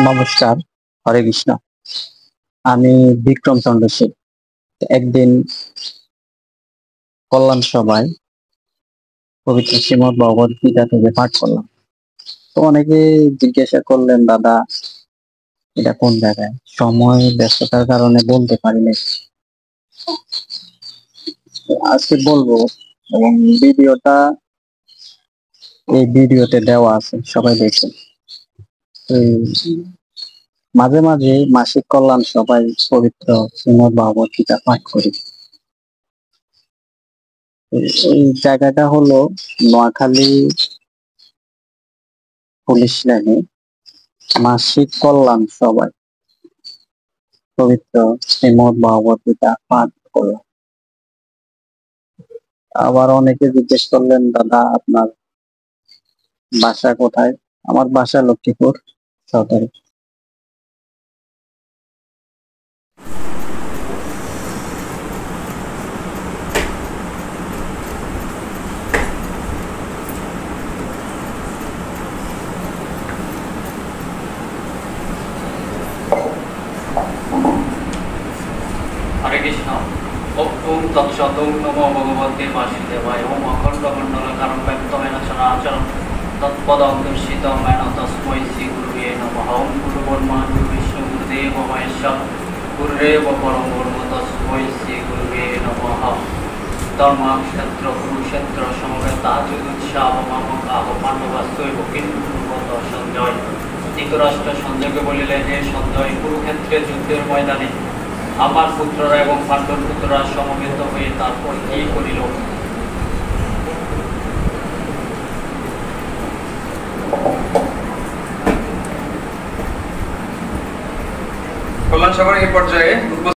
নমস্কার, হরে কৃষ্ণ। আমি বিক্রম চন্দ্র শীল। একদিন কল্যাণ সভায় পবিত্র শ্রীমদ্ ভগবদ গীতা থেকে পাঠ করলাম। তো অনেকে জিজ্ঞাসা করলেন, দাদা এটা কোন জায়গায়? সময় ব্যস্ততার কারণে বলতে পারিনি। তো আজকে বলবো, এবং ভিডিওটা এই ভিডিওতে দেওয়া আছে, সবাই দেখুন। তো মাঝে মাঝে মাসিক কল্যাণ সভায় পবিত্র শ্রীমদ্ ভগবদ গীতা পাঠ করি। এই জায়গাটা হলো নোয়াখালী পুলিশ লাইনে মাসিক কল্যাণ সভায় পবিত্র শ্রীমদ্ ভগবদ গীতা পাঠ করলাম। আবার অনেকে জিজ্ঞেস করলেন, দাদা আপনার বাসা কোথায়? আমার বাসা লক্ষ্মীপুর সদরে। হরে কৃষ্ণ। ওম তৎসৎ। ওম নমো ভগবতে বাসুদেবায়। ওম অখণ্ডমণ্ডলকারং ব্যক্তমেন চরাচরং তৎপদং দর্শিতং মেন তস্मै শ্রী গুরুবে নমঃ। ওম গুরু ব্রহ্মা গুরু বিষ্ণু গুরুদেব মহেশ্বর গুরুরেব পরম ব্রহ্ম তস্मै শ্রী গুরুবে নমঃ। ধর্মক্ষেত্র কুরুক্ষেত্র সমবেতা যুদ্ধোৎসাহ মামকাহ পাণ্ডবাস্ত্রৈব কিন্তু কুরুবত সঞ্জয়। ধৃতরাষ্ট্র সঞ্জয়কে বলিলেন, হে সঞ্জয়, কুরুক্ষেত্রে যুদ্ধের ময়দানে আমার পুত্ররা এবং পাণ্ডব পুত্ররা সমবেত হয়ে তারপর কি করিল? কল্যাণ সভার এই পর্যায়ে